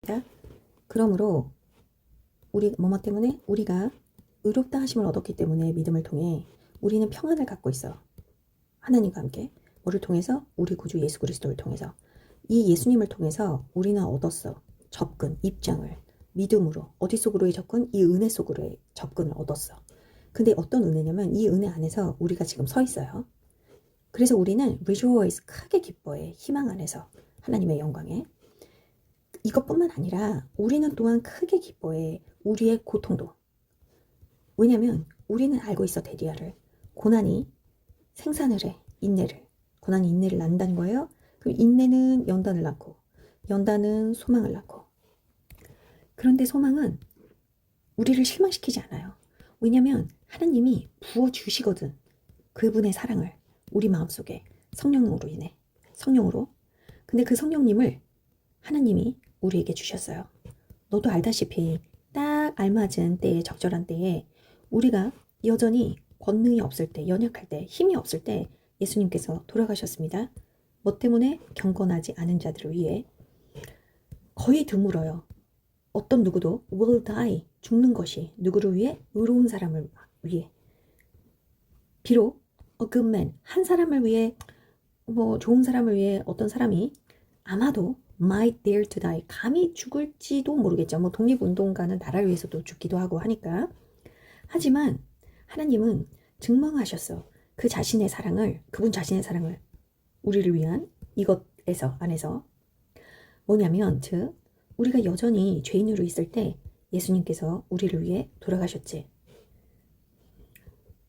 있다. 그러므로 우리 뭐뭐 때문에 우리가 의롭다 하심을 얻었기 때문에 믿음을 통해 우리는 평안을 갖고 있어. 하나님과 함께 뭐를 통해서? 우리 구주 예수 그리스도를 통해서. 이 예수님을 통해서 우리는 얻었어. 접근, 입장을 믿음으로. 어디 속으로의 접근? 이 은혜 속으로의 접근을 얻었어. 근데 어떤 은혜냐면 이 은혜 안에서 우리가 지금 서 있어요. 그래서 우리는 rejoice, 크게 기뻐해. 희망 안에서 하나님의 영광에. 이것뿐만 아니라 우리는 또한 크게 기뻐해. 우리의 고통도. 왜냐면 우리는 알고 있어. 대리아를. 고난이 생산을 해. 인내를. 고난이 인내를 낳는다는 거예요. 그럼 인내는 연단을 낳고 연단은 소망을 낳고. 그런데 소망은 우리를 실망시키지 않아요. 왜냐면 하나님이 부어주시거든. 그분의 사랑을 우리 마음속에 성령으로 인해. 성령으로. 근데 그 성령님을 하나님이 우리에게 주셨어요. 너도 알다시피 딱 알맞은 때에, 적절한 때에 우리가 여전히 권능이 없을 때, 연약할 때, 힘이 없을 때 예수님께서 돌아가셨습니다. 뭐 때문에? 경건하지 않은 자들을 위해. 거의 드물어요. 어떤 누구도 will die, 죽는 것이 누구를 위해? 의로운 사람을 위해. 비록 a good man, 한 사람을 위해, 뭐 좋은 사람을 위해 어떤 사람이 아마도 might dare to die, 감히 죽을지도 모르겠죠. 뭐 독립운동가는 나라를 위해서도 죽기도 하고 하니까. 하지만 하나님은 증명하셨어. 그 자신의 사랑을, 그분 자신의 사랑을 우리를 위한 이것에서 안에서 뭐냐면 즉 우리가 여전히 죄인으로 있을 때 예수님께서 우리를 위해 돌아가셨지.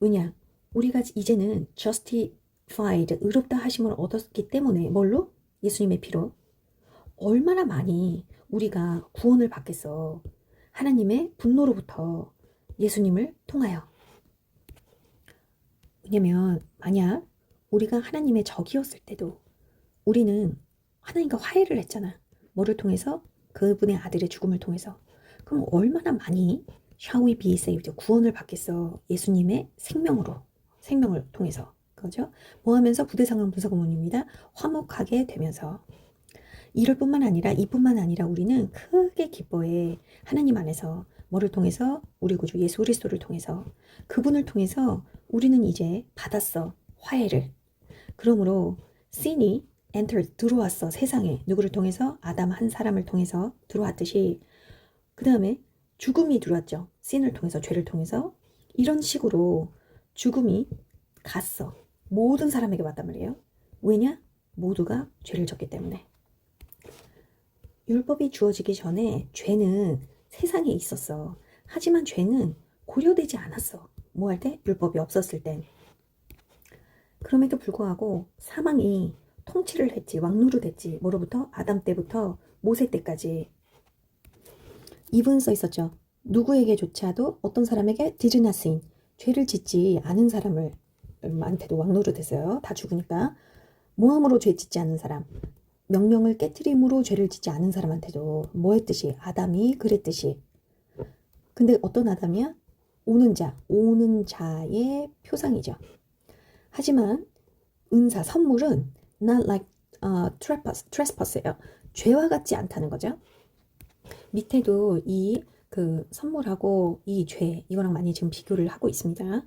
왜냐? 우리가 이제는 justified, 의롭다 하심을 얻었기 때문에 뭘로? 예수님의 피로. 얼마나 많이 우리가 구원을 받겠어. 하나님의 분노로부터 예수님을 통하여. 왜냐면 만약 우리가 하나님의 적이었을 때도 우리는 하나님과 화해를 했잖아. 뭐를 통해서? 그분의 아들의 죽음을 통해서. 그럼 얼마나 많이 shall we be saved, 구원을 받겠어. 예수님의 생명으로, 생명을 통해서. 그죠? 뭐 하면서? 부대상은 분사구문입니다. 화목하게 되면서. 이럴 뿐만 아니라, 이뿐만 아니라 우리는 크게 기뻐해. 하나님 안에서. 뭐를 통해서? 우리 구주 예수 그리스도를 통해서. 그분을 통해서 우리는 이제 받았어. 화해를. 그러므로 sin이 entered, 들어왔어. 세상에. 누구를 통해서? 아담 한 사람을 통해서 들어왔듯이. 그 다음에 죽음이 들어왔죠. sin을 통해서, 죄를 통해서. 이런 식으로 죽음이 갔어. 모든 사람에게 왔단 말이에요. 왜냐? 모두가 죄를 졌기 때문에. 율법이 주어지기 전에 죄는 세상에 있었어. 하지만 죄는 고려되지 않았어. 뭐 할 때? 율법이 없었을 땐. 그럼에도 불구하고 사망이 통치를 했지. 왕노릇했지. 뭐로부터? 아담 때부터 모세 때까지. 이분 써 있었죠. 누구에게조차도, 어떤 사람에게 did not sin, 죄를 짓지 않은 사람을 한테도 왕노릇했어요. 다 죽으니까. 모함으로 죄 짓지 않은 사람, 명령을 깨트림으로 죄를 짓지 않은 사람한테도 뭐 했듯이? 아담이 그랬듯이. 근데 어떤 아담이야? 오는 자, 오는 자의 표상이죠. 하지만 은사, 선물은 not like trespass예요. 죄와 같지 않다는 거죠. 밑에도 이 그 선물하고 이 죄, 이거랑 많이 지금 비교를 하고 있습니다.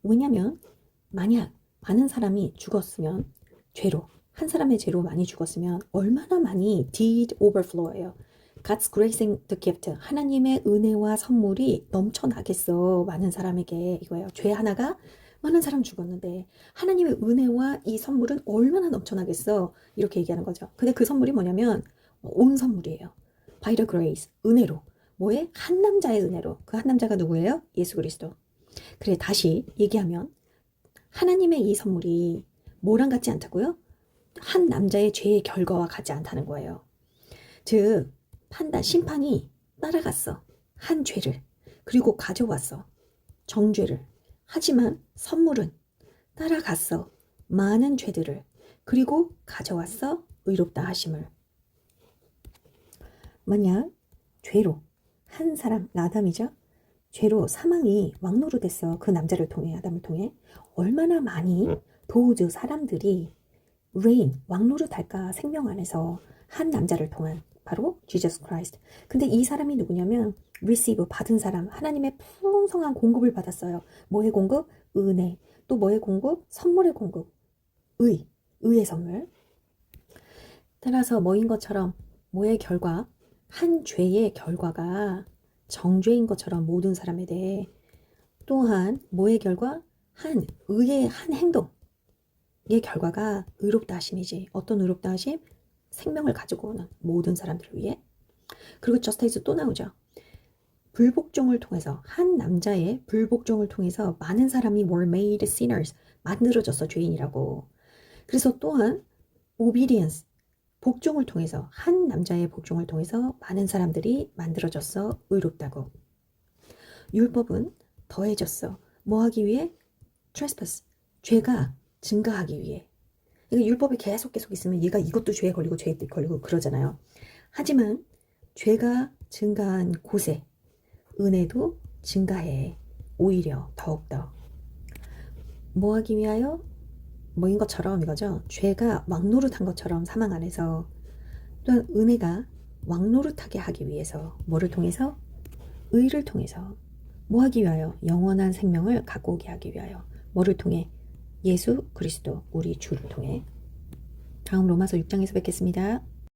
왜냐면 만약 많은 사람이 죽었으면, 죄로, 한 사람의 죄로 많이 죽었으면 얼마나 많이 did overflow예요. God's grace and the gift, 하나님의 은혜와 선물이 넘쳐나겠어. 많은 사람에게. 이거예요. 죄 하나가 많은 사람 죽었는데 하나님의 은혜와 이 선물은 얼마나 넘쳐나겠어. 이렇게 얘기하는 거죠. 근데 그 선물이 뭐냐면 온 선물이에요. By the grace, 은혜로. 뭐에? 한 남자의 은혜로. 그 한 남자가 누구예요? 예수 그리스도. 그래, 다시 얘기하면 하나님의 이 선물이 뭐랑 같지 않다고요? 한 남자의 죄의 결과와 같지 않다는 거예요. 즉 판단, 심판이 따라갔어. 한 죄를. 그리고 가져왔어. 정죄를. 하지만 선물은 따라갔어. 많은 죄들을. 그리고 가져왔어. 의롭다 하심을. 만약 죄로 한 사람, 아담이죠. 죄로 사망이 왕노릇했어. 그 남자를 통해, 아담을 통해. 얼마나 많이 도우즈 사람들이 reign, 왕노릇할까. 생명 안에서 한 남자를 통한 바로 Jesus Christ. 근데 이 사람이 누구냐면 receive, 받은 사람. 하나님의 풍성한 공급을 받았어요. 뭐의 공급? 은혜. 또 뭐의 공급? 선물의 공급. 의의 선물. 따라서 뭐인 것처럼 뭐의 결과? 한 죄의 결과가 정죄인 것처럼 모든 사람에 대해 또한 뭐의 결과? 한 의의 한 행동의 결과가 의롭다 하심이지. 어떤 의롭다 하심? 생명을 가지고 오는 모든 사람들을 위해. 그리고 저스티스 또 나오죠. 불복종을 통해서 한 남자의 불복종을 통해서 많은 사람이 were made sinners 만들어졌어 죄인이라고. 그래서 또한 obedience 복종을 통해서 한 남자의 복종을 통해서 많은 사람들이 만들어졌어 의롭다고. 율법은 더해졌어. 뭐 하기 위해? trespass 죄가 증가하기 위해. 그러니까 율법이 계속 있으면 얘가 이것도 죄에 걸리고 죄에 걸리고 그러잖아요. 하지만 죄가 증가한 곳에 은혜도 증가해. 오히려 더욱더. 뭐 하기 위하여? 뭐인 것처럼 이거죠. 죄가 왕노릇한 것처럼 사망 안에서 또한 은혜가 왕노릇하게 하기 위해서 뭐를 통해서? 의를 통해서. 뭐 하기 위하여? 영원한 생명을 갖고 오게 하기 위하여. 뭐를 통해? 예수 그리스도 우리 주를 통해. 다음 로마서 6장에서 뵙겠습니다.